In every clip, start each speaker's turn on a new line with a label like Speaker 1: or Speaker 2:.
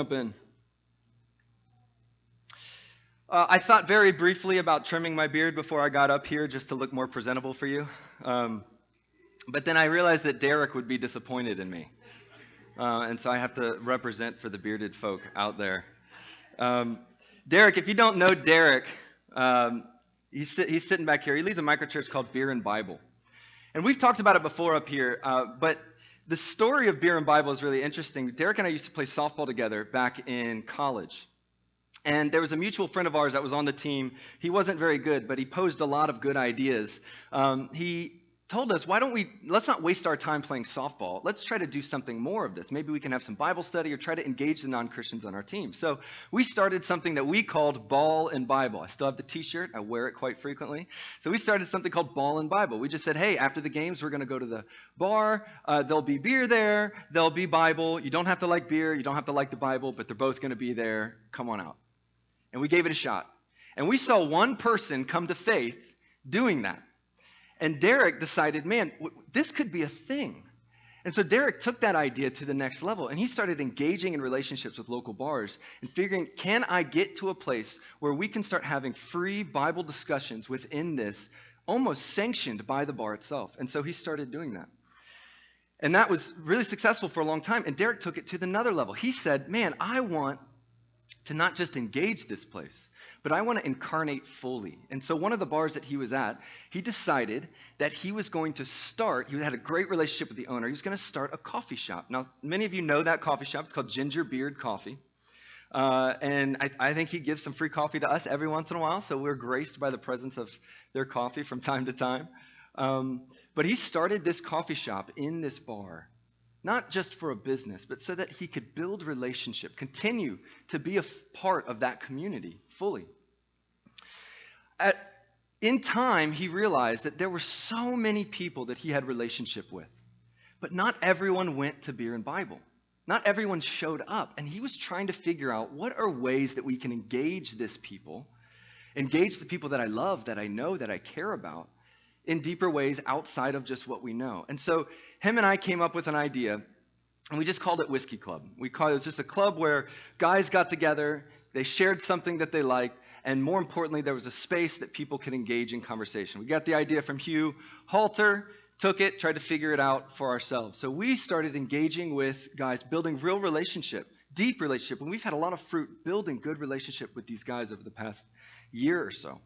Speaker 1: Jump in. I thought very briefly about trimming my beard before I got up here just to look more presentable for you. Um, but then I realized that Derek would be disappointed in me. And so I have to represent for the bearded folk out there. Um, Derek, if you don't know Derek, um, he's sitting back here. He leads a microchurch called Beer and Bible. And we've talked about it before up here, but the story of Beer and Bible is really interesting. Derek and I used to play softball together back in college. And there was a mutual friend of ours that was on the team. He wasn't very good, but he posed a lot of good ideas. He told us, let's not waste our time playing softball. Let's try to do something more of this. Maybe we can have some Bible study or try to engage the non-Christians on our team. So we started something that we called Ball and Bible. I still have the t-shirt. I wear it quite frequently. So we started something called Ball and Bible. We just said, hey, after the games, we're going to go to the bar. There'll be beer there. There'll be Bible. You don't have to like beer. You don't have to like the Bible, but they're both going to be there. Come on out. And we gave it a shot. And we saw one person come to faith doing that. And Derek decided, man, this could be a thing. And so Derek took that idea to the next level, and he started engaging in relationships with local bars and figuring, can I get to a place where we can start having free Bible discussions within this, almost sanctioned by the bar itself? And so he started doing that. And that was really successful for a long time. And Derek took it to another level. He said, man, I want to not just engage this place, but I want to incarnate fully. And so one of the bars that he was at, he decided that he was going to start, he had a great relationship with the owner, he was going to start a coffee shop. Now, many of you know that coffee shop. It's called Ginger Beard Coffee. And I think he gives some free coffee to us every once in a while, so we're graced by the presence of their coffee from time to time. But he started this coffee shop in this bar, not just for a business, but so that he could build relationship, continue to be a part of that community fully. In time, he realized that there were so many people that he had relationship with, but not everyone went to Beer and Bible. Not everyone showed up, and he was trying to figure out what are ways that we can engage this people, engage the people that I love, that I know, that I care about, in deeper ways outside of just what we know. And so him and I came up with an idea, and we just called it Whiskey Club. It was just a club where guys got together, they shared something that they liked, and more importantly, there was a space that people could engage in conversation. We got the idea from Haupt, took it, tried to figure it out for ourselves. So we started engaging with guys, building real relationship, deep relationship, and we've had a lot of fruit building good relationship with these guys over the past year or so.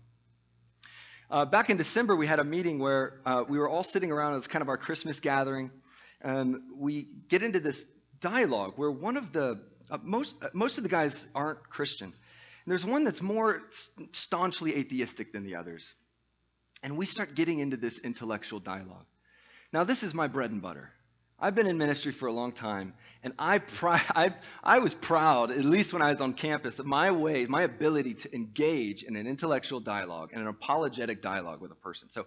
Speaker 1: Back in December, we had a meeting where we were all sitting around as kind of our Christmas gathering, and we get into this dialogue where one of the most of the guys aren't Christian. And there's one that's more staunchly atheistic than the others. And we start getting into this intellectual dialogue. Now, this is my bread and butter. I've been in ministry for a long time, and I was proud, at least when I was on campus, of my ability to engage in an intellectual dialogue and an apologetic dialogue with a person. So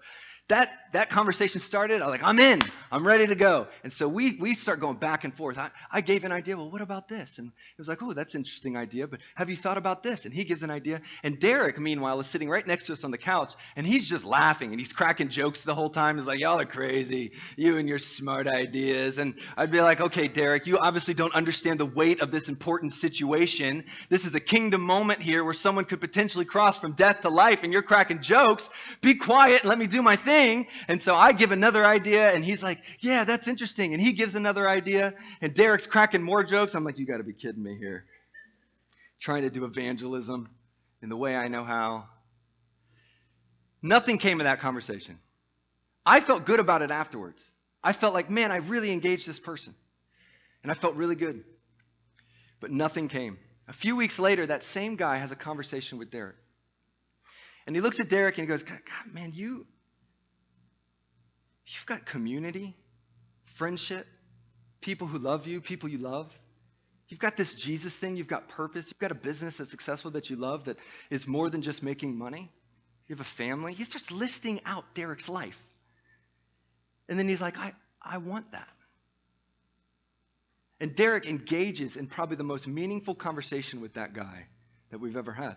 Speaker 1: that conversation started. I was like, I'm in. I'm ready to go. And so we start going back and forth. I gave an idea. Well, what about this? And it was like, oh, that's an interesting idea, but have you thought about this? And he gives an idea. And Derek, meanwhile, is sitting right next to us on the couch, and he's just laughing, and he's cracking jokes the whole time. He's like, y'all are crazy, you and your smart ideas. And I'd be like, okay, Derek, you obviously don't understand the weight of this important situation. This is a kingdom moment here where someone could potentially cross from death to life, and you're cracking jokes. Be quiet and let me do my thing. And so I give another idea, and he's like, yeah, that's interesting. And he gives another idea, and Derek's cracking more jokes. I'm like, you got to be kidding me here. Trying to do evangelism in the way I know how. Nothing came of that conversation. I felt good about it afterwards. I felt like, man, I really engaged this person. And I felt really good. But nothing came. A few weeks later, that same guy has a conversation with Derek. And he looks at Derek and he goes, God, man, you've got community, friendship, people who love you, people you love. You've got this Jesus thing. You've got purpose. You've got a business that's successful that you love that is more than just making money. You have a family. He starts listing out Derek's life. And then he's like, I want that. And Derek engages in probably the most meaningful conversation with that guy that we've ever had.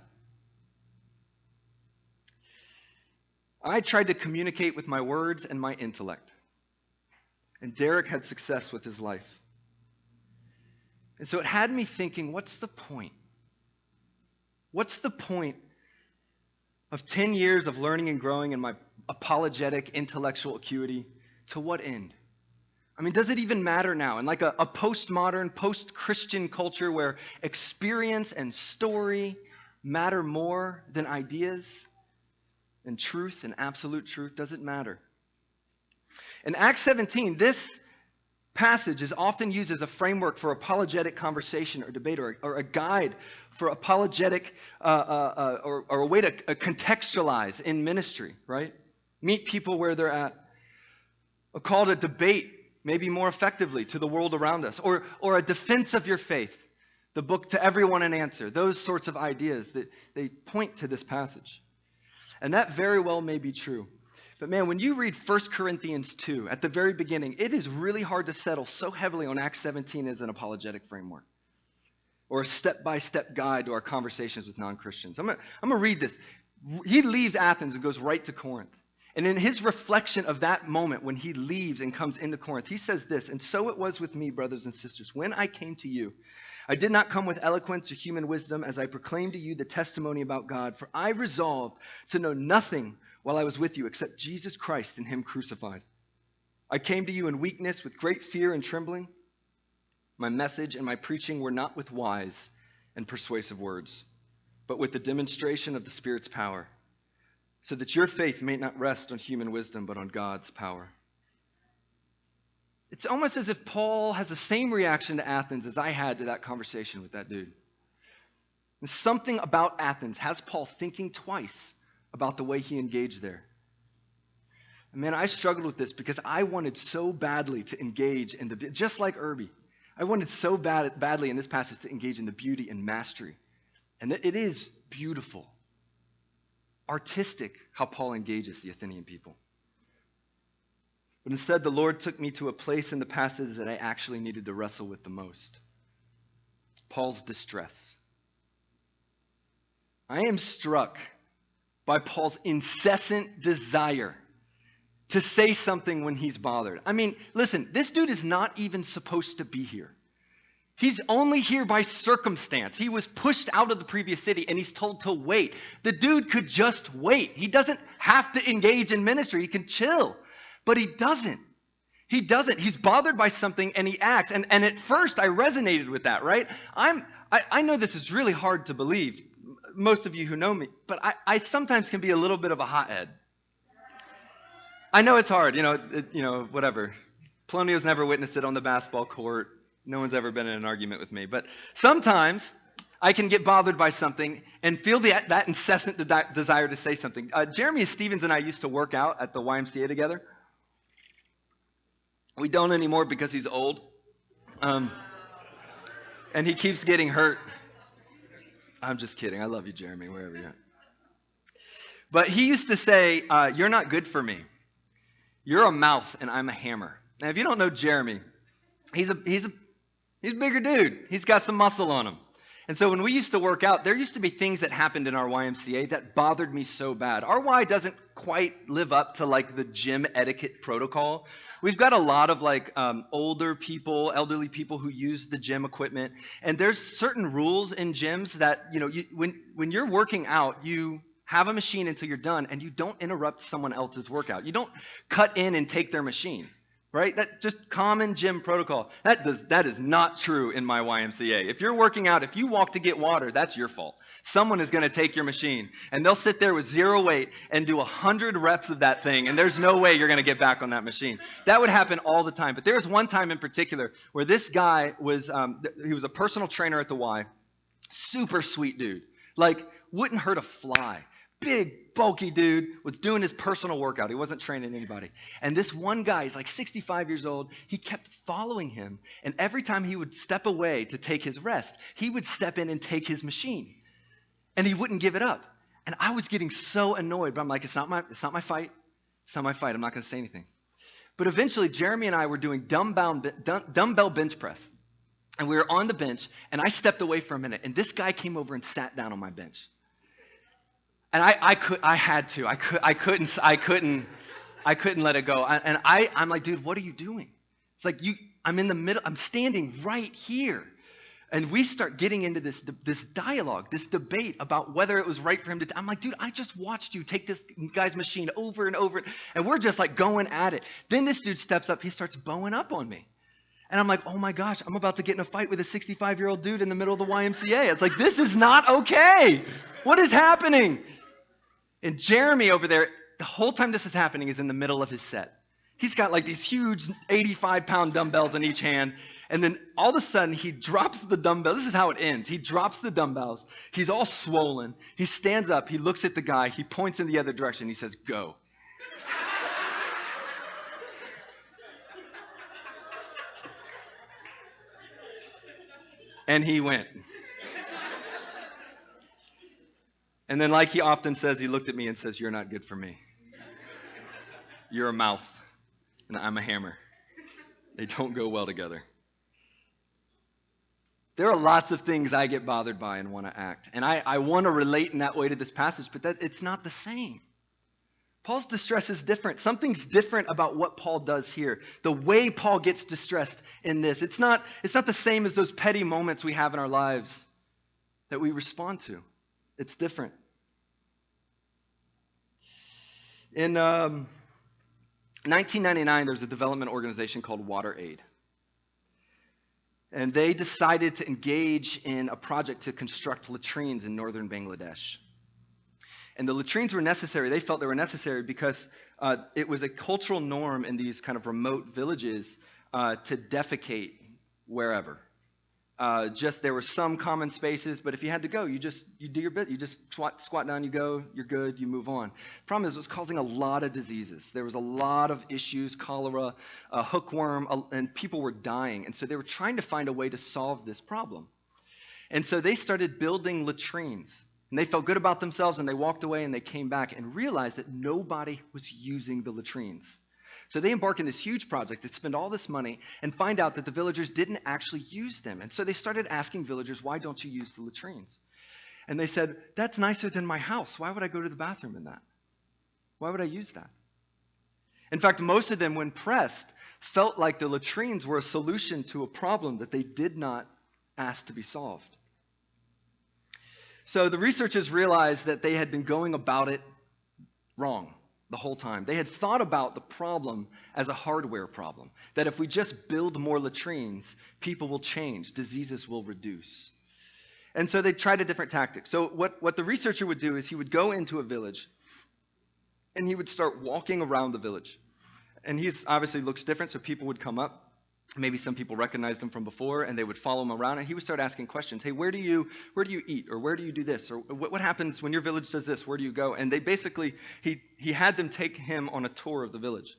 Speaker 1: I tried to communicate with my words and my intellect. And Derek had success with his life. And so it had me thinking, what's the point? What's the point of 10 years of learning and growing in my apologetic intellectual acuity? To what end? I mean, does it even matter now? In like a postmodern, post-Christian culture where experience and story matter more than ideas and truth and absolute truth, does it matter? In Acts 17, this passage is often used as a framework for apologetic conversation or debate, or a guide for apologetic or a way to contextualize in ministry, right? Meet people where they're at. A call to debate maybe more effectively to the world around us, or a defense of your faith, the book To Everyone an Answer, those sorts of ideas that they point to this passage. And that very well may be true. But man, when you read 1 Corinthians 2 at the very beginning, it is really hard to settle so heavily on Acts 17 as an apologetic framework or a step-by-step guide to our conversations with non-Christians. I'm gonna read this. He leaves Athens and goes right to Corinth. And in his reflection of that moment when he leaves and comes into Corinth, he says this, "And so it was with me, brothers and sisters. When I came to you, I did not come with eloquence or human wisdom as I proclaimed to you the testimony about God, for I resolved to know nothing while I was with you except Jesus Christ and him crucified. I came to you in weakness with great fear and trembling. My message and my preaching were not with wise and persuasive words, but with the demonstration of the Spirit's power, so that your faith may not rest on human wisdom, but on God's power." It's almost as if Paul has the same reaction to Athens as I had to that conversation with that dude. And something about Athens has Paul thinking twice about the way he engaged there. And man, I struggled with this because I wanted so badly to engage in just like Irby, I wanted so badly in this passage to engage in the beauty and mastery. And it is beautiful, artistic how Paul engages the Athenian people. But instead, the Lord took me to a place in the passage that I actually needed to wrestle with the most: Paul's distress. I am struck by Paul's incessant desire to say something when he's bothered. I mean, listen, this dude is not even supposed to be here. He's only here by circumstance. He was pushed out of the previous city and he's told to wait. The dude could just wait. He doesn't have to engage in ministry. He can chill. But he doesn't. He doesn't. He's bothered by something and he acts. And at first I resonated with that, right? I know this is really hard to believe, most of you who know me, but I sometimes can be a little bit of a hothead. I know it's hard, whatever. Polonio's never witnessed it on the basketball court. No one's ever been in an argument with me. But sometimes I can get bothered by something and feel that incessant desire to say something. Jeremy Stevens and I used to work out at the YMCA together. We don't anymore because he's old. And he keeps getting hurt. I'm just kidding. I love you, Jeremy, wherever you're at. But he used to say, "You're not good for me. You're a mouth and I'm a hammer." Now, if you don't know Jeremy, he's a bigger dude. He's got some muscle on him. And so when we used to work out, there used to be things that happened in our YMCA that bothered me so bad. Our Y doesn't quite live up to like the gym etiquette protocol. We've got a lot of like older people, elderly people who use the gym equipment. And there's certain rules in gyms that, when you're working out, you have a machine until you're done and you don't interrupt someone else's workout. You don't cut in and take their machine. Right? That's just common gym protocol. That is not true in my YMCA. If you're working out, if you walk to get water, that's your fault. Someone is going to take your machine, and they'll sit there with zero weight and do 100 reps of that thing, and there's no way you're going to get back on that machine. That would happen all the time. But there was one time in particular where this guy was, he was a personal trainer at the Y, super sweet dude, like wouldn't hurt a fly. Big, bulky dude, was doing his personal workout. He wasn't training anybody. And this one guy, he's like 65 years old, he kept following him. And every time he would step away to take his rest, he would step in and take his machine. And he wouldn't give it up. And I was getting so annoyed, but I'm like, it's not my fight. It's not my fight. I'm not going to say anything. But eventually, Jeremy and I were doing dumbbell bench press. And we were on the bench, and I stepped away for a minute. And this guy came over and sat down on my bench. And I couldn't let it go. And I'm like, dude, what are you doing? It's like I'm in the middle, I'm standing right here. And we start getting into this dialogue, this debate about whether it was right for him to. I'm like, dude, I just watched you take this guy's machine over and over, and we're just like going at it. Then this dude steps up, he starts bowing up on me. And I'm like, oh my gosh, I'm about to get in a fight with a 65-year-old dude in the middle of the YMCA. It's like, this is not okay. What is happening? And Jeremy over there, the whole time this is happening, is in the middle of his set. He's got like these huge 85-pound dumbbells in each hand. And then all of a sudden, he drops the dumbbells. This is how it ends. He drops the dumbbells. He's all swollen. He stands up. He looks at the guy. He points in the other direction. He says, go. And he went. And then, like he often says, he looked at me and says, you're not good for me. You're a mouth, and I'm a hammer. They don't go well together. There are lots of things I get bothered by and want to act. And I want to relate in that way to this passage, but it's not the same. Paul's distress is different. Something's different about what Paul does here. The way Paul gets distressed in this. It's not the same as those petty moments we have in our lives that we respond to. It's different. In 1999, there was a development organization called WaterAid. And they decided to engage in a project to construct latrines in northern Bangladesh. And the latrines were necessary. They felt they were necessary because it was a cultural norm in these kind of remote villages to defecate wherever. There were some common spaces, but if you had to go, you do your bit. You just squat down, you go, you're good, you move on. Problem is, it was causing a lot of diseases. There was a lot of issues, cholera, hookworm, and people were dying. And so they were trying to find a way to solve this problem. And so they started building latrines. And they felt good about themselves, and they walked away, and they came back and realized that nobody was using the latrines. So they embark in this huge project to spend all this money and find out that the villagers didn't actually use them. And so they started asking villagers, why don't you use the latrines? And they said, that's nicer than my house. Why would I go to the bathroom in that? Why would I use that? In fact, most of them, when pressed, felt like the latrines were a solution to a problem that they did not ask to be solved. So the researchers realized that they had been going about it wrong the whole time. They had thought about the problem as a hardware problem, that if we just build more latrines, people will change, diseases will reduce. And so they tried a different tactic. So what the researcher would do is he would go into a village, and he would start walking around the village. And he obviously looks different, so people would come up. Maybe some people recognized him from before, and they would follow him around, and he would start asking questions. Hey, where do you eat? Or where do you do this? Or what happens when your village does this? Where do you go? And they basically, he had them take him on a tour of the village.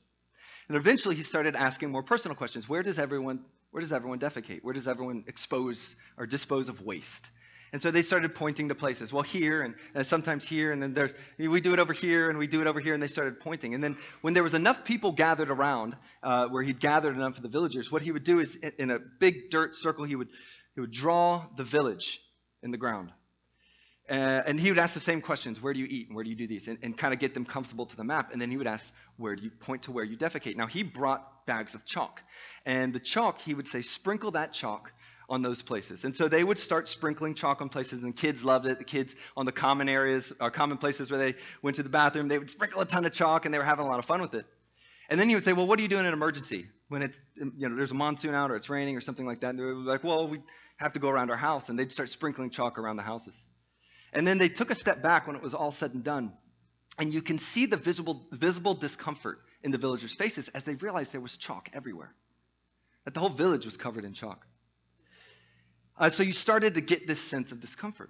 Speaker 1: And eventually he started asking more personal questions. Where does everyone defecate? Where does everyone expose or dispose of waste? And so they started pointing to places. Well, here, and sometimes here, and then we do it over here, and we do it over here, and they started pointing. And then when there was enough people gathered around, where he'd gathered enough of the villagers, what he would do is, in a big dirt circle, he would draw the village in the ground. And he would ask the same questions. Where do you eat, and where do you do these? And kind of get them comfortable to the map. And then he would ask, where do you point to where you defecate? Now, he brought bags of chalk. And the chalk, he would say, sprinkle that chalk on those places. And so they would start sprinkling chalk on places, and kids loved it. The kids on the common areas, or common places where they went to the bathroom, they would sprinkle a ton of chalk, and they were having a lot of fun with it. And then he would say, well, what do you do in an emergency when it's, there's a monsoon out or it's raining or something like that? And they were like, well, we have to go around our house, and they'd start sprinkling chalk around the houses. And then they took a step back when it was all said and done, and you can see the visible discomfort in the villagers' faces as they realized there was chalk everywhere, that the whole village was covered in chalk. So you started to get this sense of discomfort.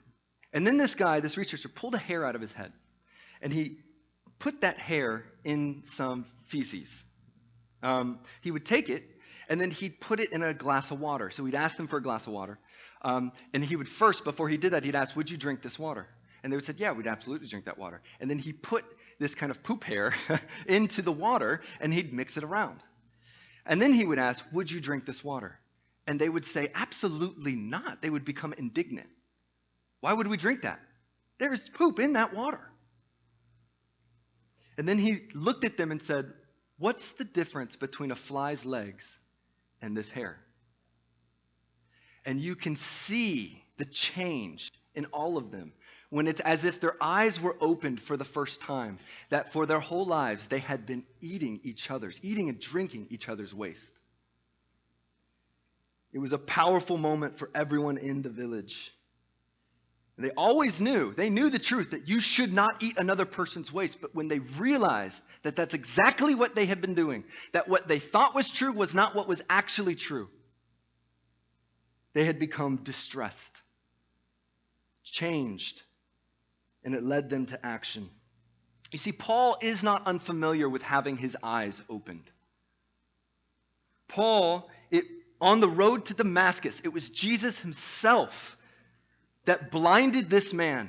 Speaker 1: And then this researcher, pulled a hair out of his head, and he put that hair in some feces. He would take it, and then he'd put it in a glass of water. So we'd ask them for a glass of water. And he would first, before he did that, he'd ask, would you drink this water? And they would say, yeah, we'd absolutely drink that water. And then he put this kind of poop hair into the water, and he'd mix it around. And then he would ask, would you drink this water? And they would say, absolutely not. They would become indignant. Why would we drink that? There's poop in that water. And then he looked at them and said, what's the difference between a fly's legs and this hair? And you can see the change in all of them when it's as if their eyes were opened for the first time, that for their whole lives they had been eating and drinking each other's waste. It was a powerful moment for everyone in the village. They always knew the truth that you should not eat another person's waste, but when they realized that that's exactly what they had been doing, that what they thought was true was not what was actually true, they had become distressed, changed, and it led them to action. You see, Paul is not unfamiliar with having his eyes opened. On the road to Damascus, it was Jesus himself that blinded this man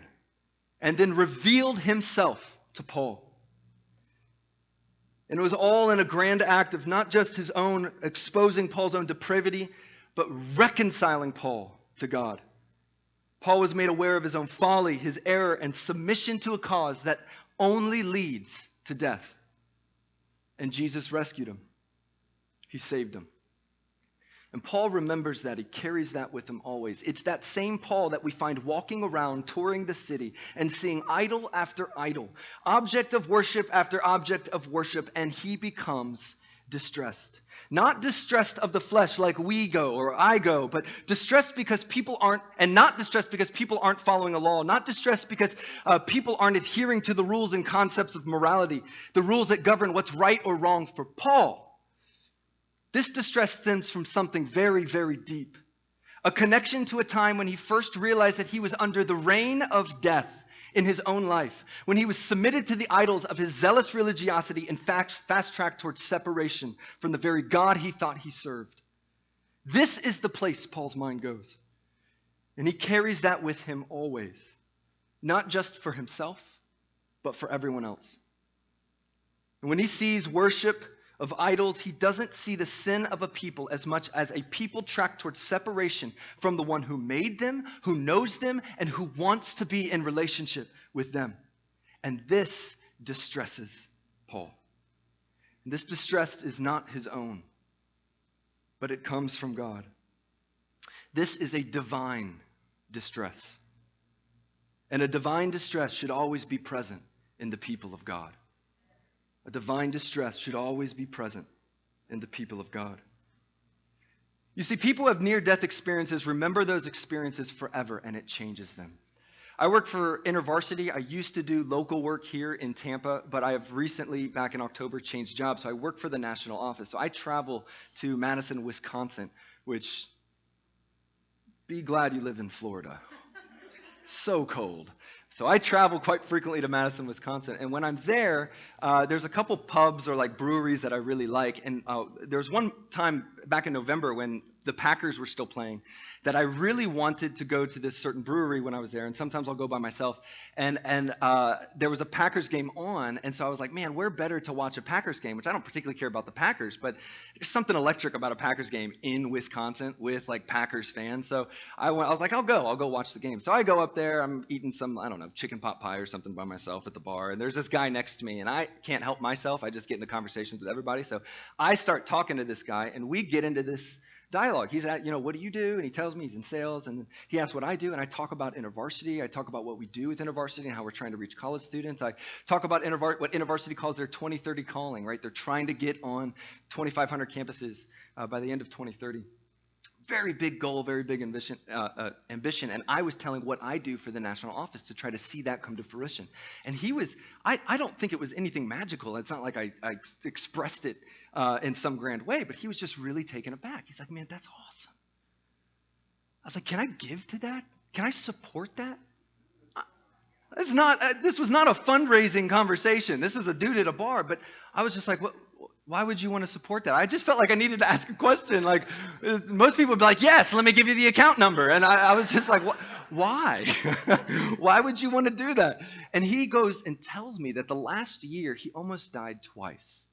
Speaker 1: and then revealed himself to Paul. And it was all in a grand act of not just his own exposing Paul's own depravity, but reconciling Paul to God. Paul was made aware of his own folly, his error, and submission to a cause that only leads to death. And Jesus rescued him. He saved him. And Paul remembers that. He carries that with him always. It's that same Paul that we find walking around, touring the city, and seeing idol after idol, object of worship after object of worship, and he becomes distressed. Not distressed of the flesh like we go or I go, but distressed because people aren't, and not distressed because people aren't following a law, not distressed because people aren't adhering to the rules and concepts of morality, the rules that govern what's right or wrong for Paul. This distress stems from something very, very deep. A connection to a time when he first realized that he was under the reign of death in his own life, when he was submitted to the idols of his zealous religiosity and fast track towards separation from the very God he thought he served. This is the place Paul's mind goes. And he carries that with him always, not just for himself, but for everyone else. And when he sees worship of idols, he doesn't see the sin of a people as much as a people tracked towards separation from the one who made them, who knows them, and who wants to be in relationship with them. And this distresses Paul. And this distress is not his own, but it comes from God. This is a divine distress. And a divine distress should always be present in the people of God. A divine distress should always be present in the people of God. You see, people who have near-death experiences remember those experiences forever, and it changes them. I work for InterVarsity. I used to do local work here in Tampa, but I have recently, back in October, changed jobs. So I work for the national office. So I travel to Madison, Wisconsin, which, be glad you live in Florida. So cold. So I travel quite frequently to Madison, Wisconsin, and when I'm there, there's a couple pubs or like breweries that I really like, and there was one time back in November when the Packers were still playing that I really wanted to go to this certain brewery when I was there, and sometimes I'll go by myself, and there was a Packers game on, and so I was like, man, where better to watch a Packers game, which I don't particularly care about the Packers, but there's something electric about a Packers game in Wisconsin with like Packers fans, so I was like, I'll go watch the game. So I go up there, I'm eating some, I don't know, chicken pot pie or something by myself at the bar, and there's this guy next to me, and I can't help myself, I just get into conversations with everybody, so I start talking to this guy, and we get into this dialogue. He's at, what do you do? And he tells me he's in sales, and he asks what I do, and I talk about InterVarsity. I talk about what we do with InterVarsity and how we're trying to reach college students. I talk about what InterVarsity calls their 2030 calling, right? They're trying to get on 2,500 campuses by the end of 2030. Very big goal, very big ambition, and I was telling what I do for the national office to try to see that come to fruition. And he was, I don't think it was anything magical. It's not like I expressed it in some grand way, but he was just really taken aback. He's like, man, that's awesome. I was like, can I give to that? Can I support that? This was not a fundraising conversation. This was a dude at a bar, but I was just like, what? Why would you want to support that? I just felt like I needed to ask a question. Like, most people would be like, yes, let me give you the account number. And I was just like, why? Why would you want to do that? And he goes and tells me that the last year he almost died twice.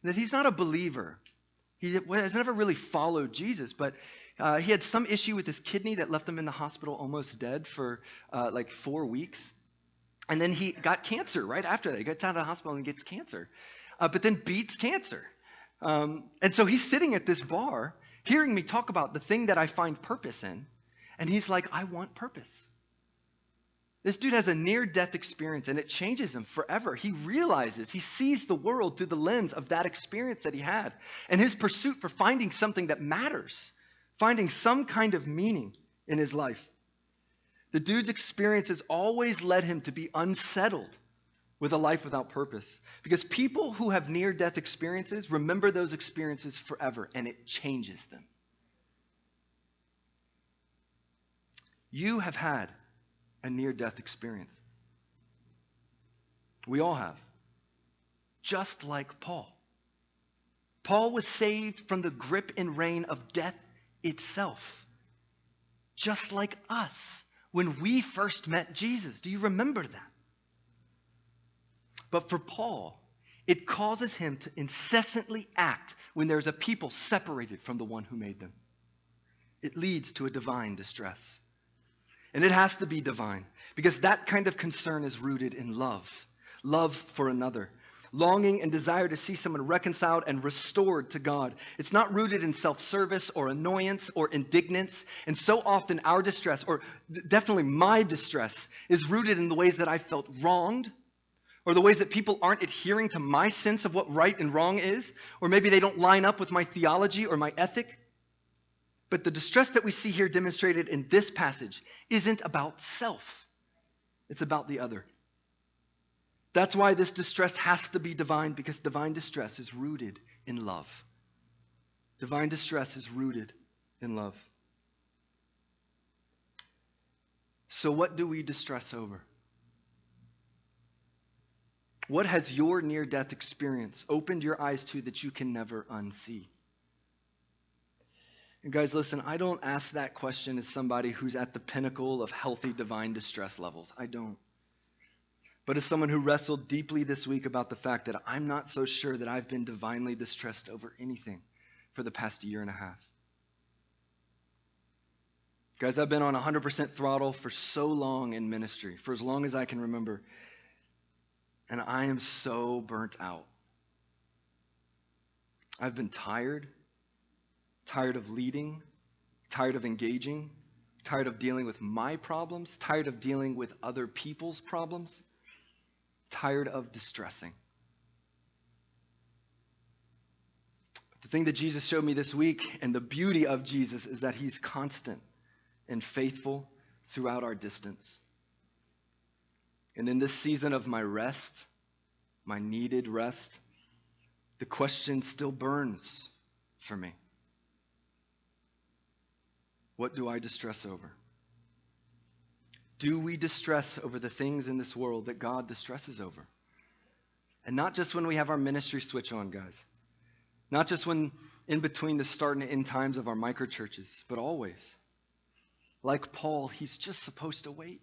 Speaker 1: And that he's not a believer. He has never really followed Jesus, but he had some issue with his kidney that left him in the hospital almost dead for like 4 weeks. And then he got cancer right after that. He gets out of the hospital and gets cancer. But then beats cancer. And so he's sitting at this bar. hearing me talk about the thing that I find purpose in, and he's like, I want purpose. This dude has a near-death experience, and it changes him forever. He realizes, he sees the world through the lens of that experience that he had, and his pursuit for finding something that matters, finding some kind of meaning in his life. The dude's experiences always led him to be unsettled with a life without purpose, because people who have near-death experiences remember those experiences forever, and it changes them. You have had a near-death experience. We all have. Just like Paul. Paul was saved from the grip and reign of death itself. Just like us when we first met Jesus. Do you remember that? But for Paul, it causes him to incessantly act when there's a people separated from the one who made them. It leads to a divine distress. And it has to be divine, because that kind of concern is rooted in love for another, longing and desire to see someone reconciled and restored to God. It's not rooted in self-service or annoyance or indignance. And so often our distress, or definitely my distress, is rooted in the ways that I felt wronged, or the ways that people aren't adhering to my sense of what right and wrong is, or maybe they don't line up with my theology or my ethic. But the distress that we see here demonstrated in this passage isn't about self. It's about the other. That's why this distress has to be divine, because divine distress is rooted in love. Divine distress is rooted in love. So what do we distress over? What has your near-death experience opened your eyes to that you can never unsee? And guys, listen, I don't ask that question as somebody who's at the pinnacle of healthy divine distress levels. I don't. But as someone who wrestled deeply this week about the fact that I'm not so sure that I've been divinely distressed over anything for the past year and a half. Guys, I've been on 100% throttle for so long in ministry, for as long as I can remember. And I am so burnt out. I've been tired of leading, tired of engaging, tired of dealing with my problems, tired of dealing with other people's problems, tired of distressing. But the thing that Jesus showed me this week, and the beauty of Jesus, is that he's constant and faithful throughout our distance. And in this season of my rest, my needed rest, the question still burns for me. What do I distress over? Do we distress over the things in this world that God distresses over? And not just when we have our ministry switch on, guys. Not just when in between the start and end times of our microchurches, but always. Like Paul, he's just supposed to wait.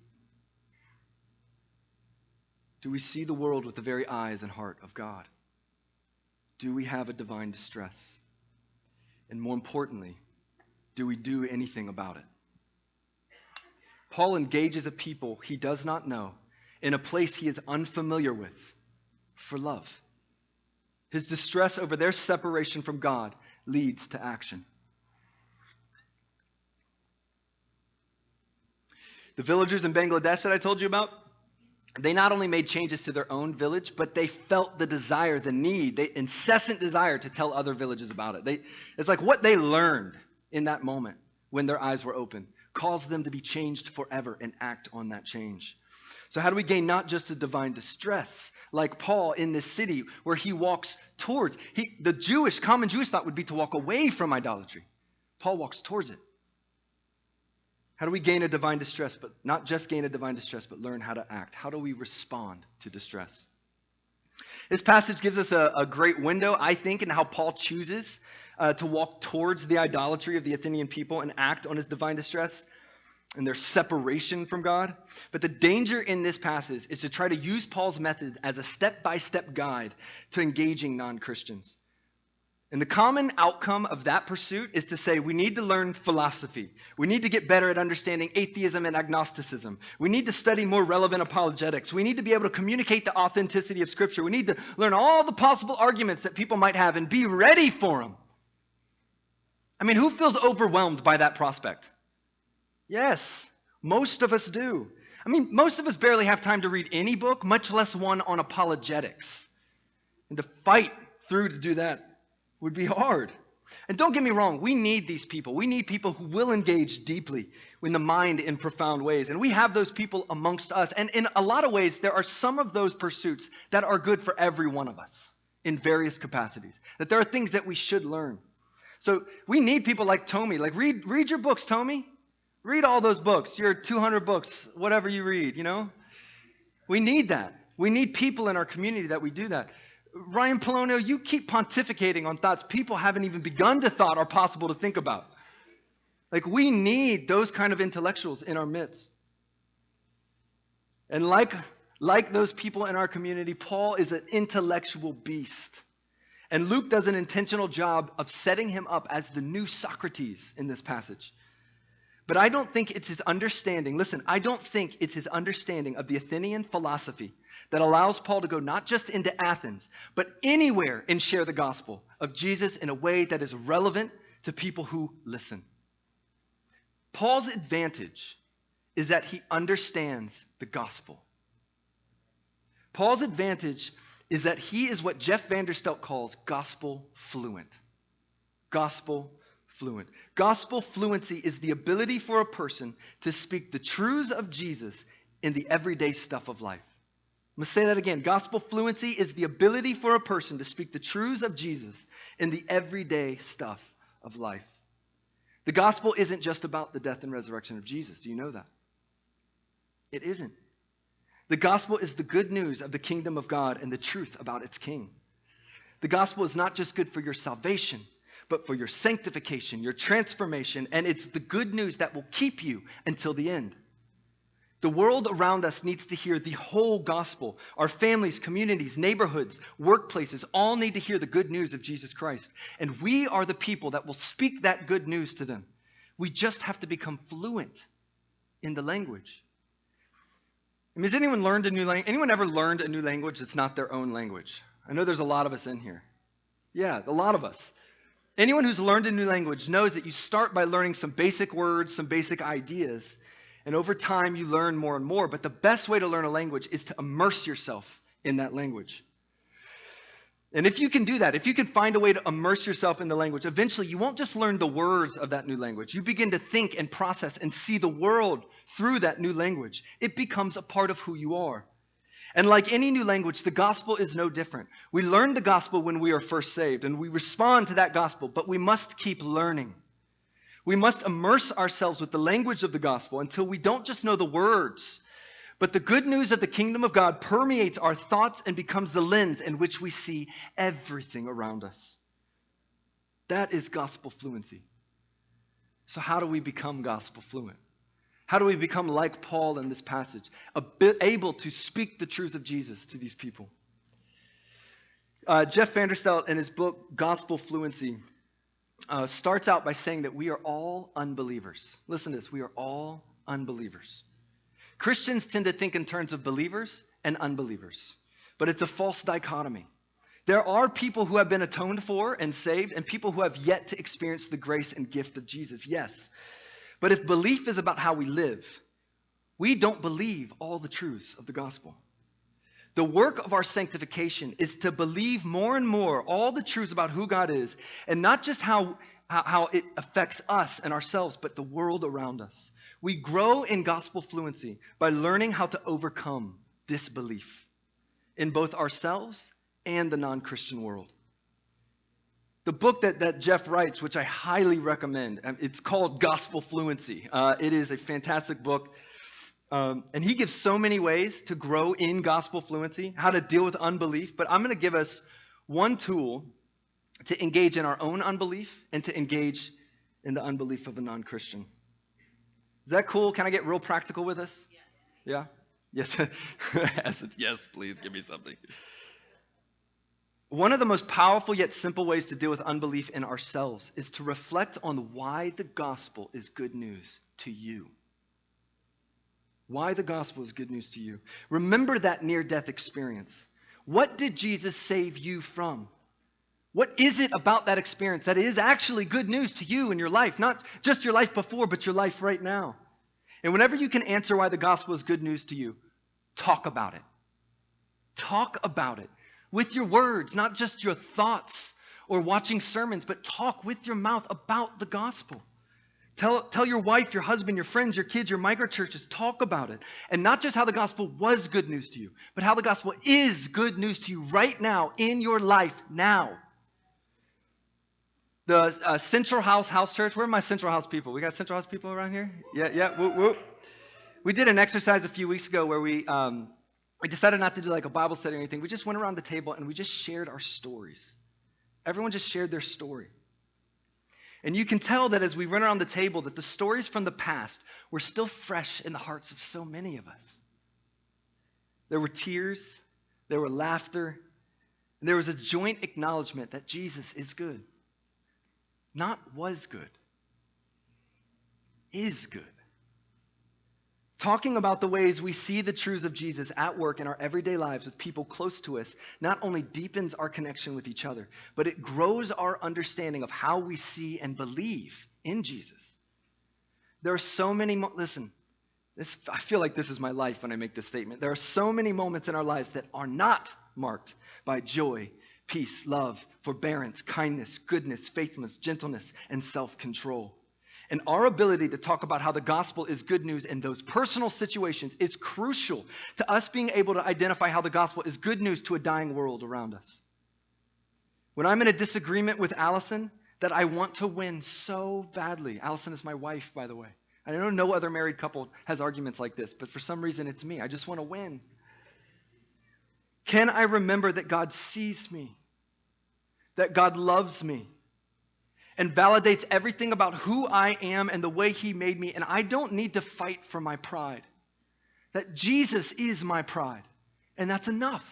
Speaker 1: Do we see the world with the very eyes and heart of God? Do we have a divine distress? And more importantly, do we do anything about it? Paul engages a people he does not know in a place he is unfamiliar with for love. His distress over their separation from God leads to action. The villagers in Bangladesh that I told you about, they not only made changes to their own village, but they felt the desire, the need, the incessant desire to tell other villages about it. It's like what they learned in that moment when their eyes were open caused them to be changed forever and act on that change. So how do we gain not just a divine distress, like Paul in this city where he walks towards, the common Jewish thought would be to walk away from idolatry. Paul walks towards it. How do we gain a divine distress, but not just gain a divine distress, but learn how to act? How do we respond to distress? This passage gives us a great window, I think, in how Paul chooses to walk towards the idolatry of the Athenian people and act on his divine distress and their separation from God. But the danger in this passage is to try to use Paul's method as a step-by-step guide to engaging non-Christians. And the common outcome of that pursuit is to say we need to learn philosophy. We need to get better at understanding atheism and agnosticism. We need to study more relevant apologetics. We need to be able to communicate the authenticity of Scripture. We need to learn all the possible arguments that people might have and be ready for them. I mean, who feels overwhelmed by that prospect? Yes, most of us do. I mean, most of us barely have time to read any book, much less one on apologetics. And to fight through to do that would be hard. And don't get me wrong, we need these people. We need people who will engage deeply in the mind in profound ways. And we have those people amongst us. And in a lot of ways, there are some of those pursuits that are good for every one of us in various capacities. That there are things that we should learn. So we need people like Tommy. Like, read your books, Tommy. Read all those books, your 200 books, whatever you read, you know? We need that. We need people in our community that we do that. Ryan Polonio, you keep pontificating on thoughts people haven't even begun to thought are possible to think about. Like, we need those kind of intellectuals in our midst. And like those people in our community, Paul is an intellectual beast. And Luke does an intentional job of setting him up as the new Socrates in this passage. But I don't think it's his understanding. Listen, I don't think it's his understanding of the Athenian philosophy that allows Paul to go not just into Athens, but anywhere and share the gospel of Jesus in a way that is relevant to people who listen. Paul's advantage is that he understands the gospel. Paul's advantage is that he is what Jeff Vanderstelt calls gospel fluent. Gospel fluent. Gospel fluency is the ability for a person to speak the truths of Jesus in the everyday stuff of life. I'm going to say that again. Gospel fluency is the ability for a person to speak the truths of Jesus in the everyday stuff of life. The gospel isn't just about the death and resurrection of Jesus. Do you know that? It isn't. The gospel is the good news of the kingdom of God and the truth about its king. The gospel is not just good for your salvation, but for your sanctification, your transformation, and it's the good news that will keep you until the end. The world around us needs to hear the whole gospel. Our families, communities, neighborhoods, workplaces all need to hear the good news of Jesus Christ. And we are the people that will speak that good news to them. We just have to become fluent in the language. I mean, has anyone learned a new language? Anyone ever learned a new language that's not their own language? I know there's a lot of us in here. Yeah, a lot of us. Anyone who's learned a new language knows that you start by learning some basic words, some basic ideas, and over time you learn more and more. But the best way to learn a language is to immerse yourself in that language. And if you can do that, if you can find a way to immerse yourself in the language, eventually you won't just learn the words of that new language. You begin to think and process and see the world through that new language. It becomes a part of who you are. And like any new language, the gospel is no different. We learn the gospel when we are first saved, and we respond to that gospel, but we must keep learning. We must immerse ourselves with the language of the gospel until we don't just know the words, but the good news of the kingdom of God permeates our thoughts and becomes the lens in which we see everything around us. That is gospel fluency. So how do we become gospel fluent? How do we become like Paul in this passage, able to speak the truth of Jesus to these people? Jeff Vanderstelt, in his book, Gospel Fluency, starts out by saying that we are all unbelievers. Listen to this. We are all unbelievers. Christians tend to think in terms of believers and unbelievers, but it's a false dichotomy. There are people who have been atoned for and saved, and people who have yet to experience the grace and gift of Jesus, yes. But if belief is about how we live, we don't believe all the truths of the gospel. The work of our sanctification is to believe more and more all the truths about who God is, and not just how it affects us and ourselves, but the world around us. We grow in gospel fluency by learning how to overcome disbelief in both ourselves and the non-Christian world. The book that Jeff writes, which I highly recommend, it's called Gospel Fluency. It is a fantastic book. And he gives so many ways to grow in gospel fluency, how to deal with unbelief. But I'm going to give us one tool to engage in our own unbelief and to engage in the unbelief of a non-Christian. Is that cool? Can I get real practical with us? Yeah? Yes? Yes, please give me something. One of the most powerful yet simple ways to deal with unbelief in ourselves is to reflect on why the gospel is good news to you. Why the gospel is good news to you. Remember that near-death experience. What did Jesus save you from? What is it about that experience that is actually good news to you in your life? Not just your life before, but your life right now. And whenever you can answer why the gospel is good news to you, talk about it. Talk about it with your words, not just your thoughts or watching sermons, but talk with your mouth about the gospel. Tell your wife, your husband, your friends, your kids, your microchurches, talk about it. And not just how the gospel was good news to you, but how the gospel is good news to you right now in your life now. The Central House Church, where are my Central House people? We got Central House people around here? Yeah, whoop, whoop. We did an exercise a few weeks ago where we decided not to do like a Bible study or anything. We just went around the table and we just shared our stories. Everyone just shared their story. And you can tell that as we run around the table that the stories from the past were still fresh in the hearts of so many of us. There were tears, there were laughter, and there was a joint acknowledgement that Jesus is good. Not was good, is good. Talking about the ways we see the truths of Jesus at work in our everyday lives with people close to us not only deepens our connection with each other, but it grows our understanding of how we see and believe in Jesus. There are so many, I feel like this is my life when I make this statement. There are so many moments in our lives that are not marked by joy, peace, love, forbearance, kindness, goodness, faithfulness, gentleness, and self-control. And our ability to talk about how the gospel is good news in those personal situations is crucial to us being able to identify how the gospel is good news to a dying world around us. When I'm in a disagreement with Allison that I want to win so badly, Allison is my wife, by the way. I know no other married couple has arguments like this, but for some reason it's me. I just want to win. Can I remember that God sees me, that God loves me, and validates everything about who I am and the way He made me, and I don't need to fight for my pride. That Jesus is my pride, and that's enough.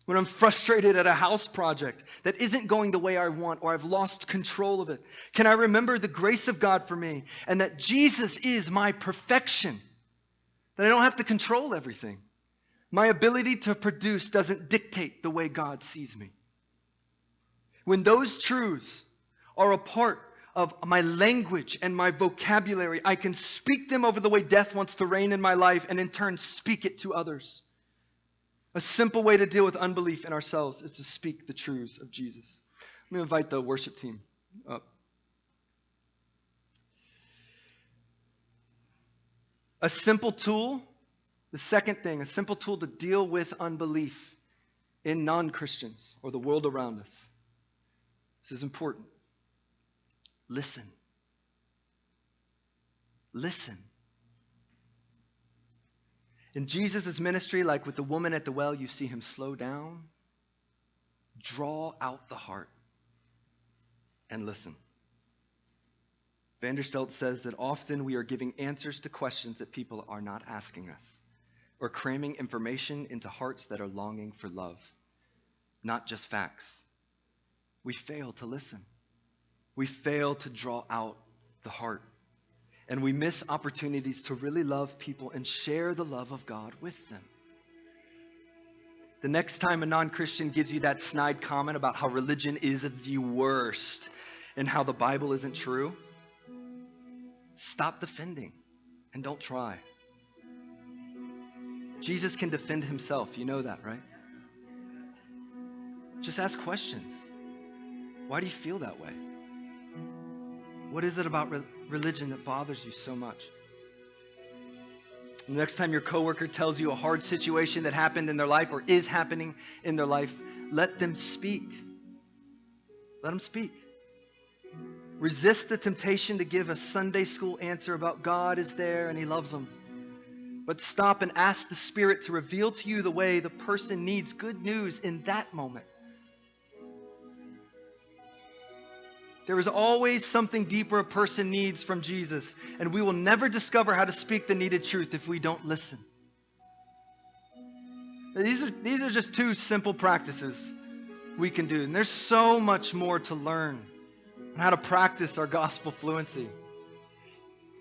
Speaker 1: When I'm frustrated at a house project that isn't going the way I want, or I've lost control of it, can I remember the grace of God for me, and that Jesus is my perfection, that I don't have to control everything. My ability to produce doesn't dictate the way God sees me. When those truths are a part of my language and my vocabulary, I can speak them over the way death wants to reign in my life and in turn speak it to others. A simple way to deal with unbelief in ourselves is to speak the truths of Jesus. I'm going to invite the worship team up. A simple tool, the second thing, a simple tool to deal with unbelief in non-Christians or the world around us. This is important. Listen. Listen. In Jesus' ministry, like with the woman at the well, you see Him slow down, draw out the heart, and listen. Vanderstelt says that often we are giving answers to questions that people are not asking us, or cramming information into hearts that are longing for love, not just facts. We fail to listen. We fail to draw out the heart. And we miss opportunities to really love people and share the love of God with them. The next time a non-Christian gives you that snide comment about how religion is the worst and how the Bible isn't true, stop defending and don't try. Jesus can defend Himself. You know that, right? Just ask questions. Why do you feel that way? What is it about religion that bothers you so much? The next time your coworker tells you a hard situation that happened in their life or is happening in their life, let them speak. Let them speak. Resist the temptation to give a Sunday school answer about God is there and He loves them. But stop and ask the Spirit to reveal to you the way the person needs good news in that moment. There is always something deeper a person needs from Jesus, and we will never discover how to speak the needed truth if we don't listen. These are just two simple practices we can do, and there's so much more to learn on how to practice our gospel fluency.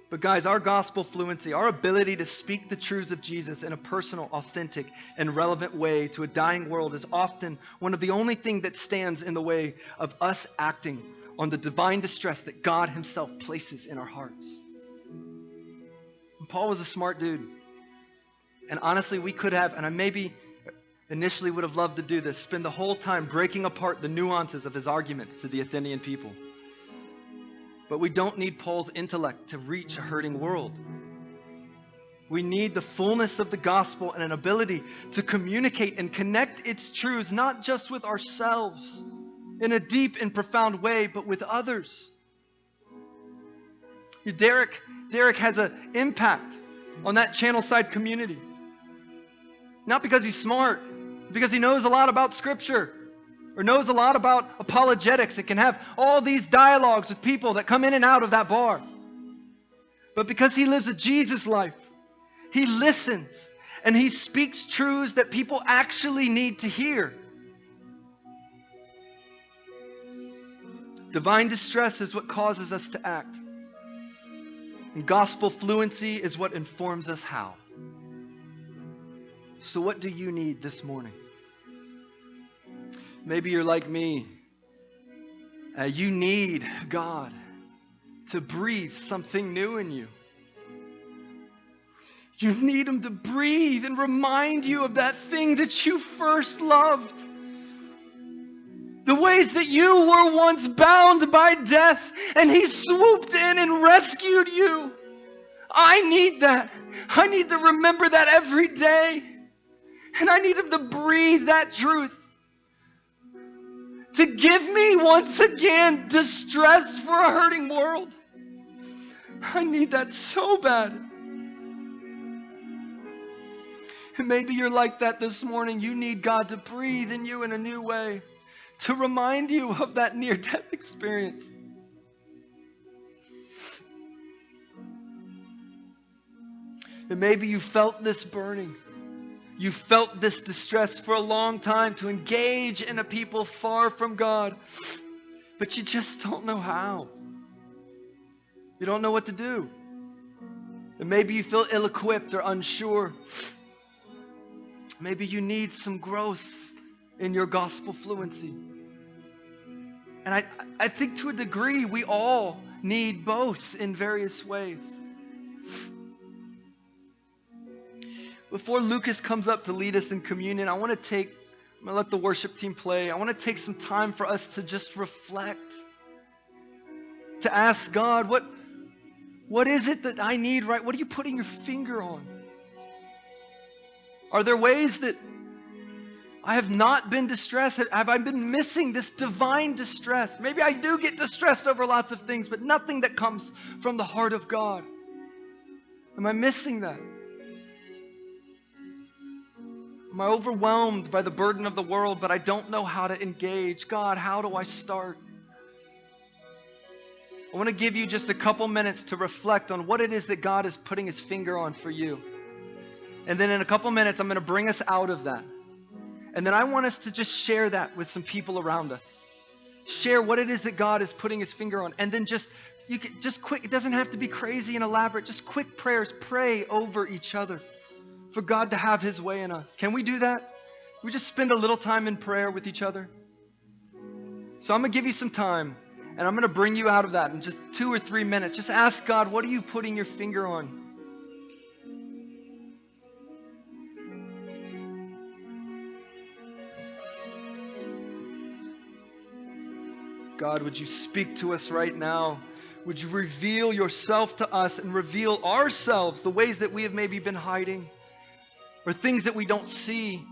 Speaker 1: But guys, our gospel fluency, our ability to speak the truths of Jesus in a personal, authentic, and relevant way to a dying world is often one of the only things that stands in the way of us acting on the divine distress that God himself places in our hearts. And Paul was a smart dude. And honestly, we could have, and I maybe initially would have loved to do this, spend the whole time breaking apart the nuances of his arguments to the Athenian people. But we don't need Paul's intellect to reach a hurting world. We need the fullness of the gospel and an ability to communicate and connect its truths, not just with ourselves in a deep and profound way, but with others. Derek has an impact on that channel side community. Not because he's smart, because he knows a lot about Scripture or knows a lot about apologetics. It can have all these dialogues with people that come in and out of that bar. But because he lives a Jesus life, he listens and he speaks truths that people actually need to hear. Divine distress is what causes us to act. And gospel fluency is what informs us how. So what do you need this morning? Maybe you're like me. You need God to breathe something new in you. You need him to breathe and remind you of that thing that you first loved. The ways that you were once bound by death and he swooped in and rescued you. I need that. I need to remember that every day. And I need him to breathe that truth. To give me once again distress for a hurting world. I need that so bad. And maybe you're like that this morning. You need God to breathe in you in a new way. To remind you of that near-death experience. And maybe you felt this burning. You felt this distress for a long time to engage in a people far from God. But you just don't know how. You don't know what to do. And maybe you feel ill-equipped or unsure. Maybe you need some growth in your gospel fluency. And I think to a degree we all need both in various ways. Before Lucas comes up to lead us in communion, I'm going to let the worship team play. I want to take some time for us to just reflect. To ask God, what is it that I need, right? What are you putting your finger on? Are there ways that I have not been distressed? Have I been missing this divine distress? Maybe I do get distressed over lots of things, but nothing that comes from the heart of God. Am I missing that? Am I overwhelmed by the burden of the world, but I don't know how to engage? God, how do I start? I want to give you just a couple minutes to reflect on what it is that God is putting his finger on for you. And then in a couple minutes, I'm going to bring us out of that. And then I want us to just share that with some people around us. Share what it is that God is putting his finger on. And then just quick, it doesn't have to be crazy and elaborate, just quick prayers. Pray over each other for God to have his way in us. Can we do that? We just spend a little time in prayer with each other. So I'm going to give you some time, and I'm going to bring you out of that in just 2 or 3 minutes. Just ask God, what are you putting your finger on? God, would you speak to us right now? Would you reveal yourself to us and reveal ourselves, the ways that we have maybe been hiding, or things that we don't see?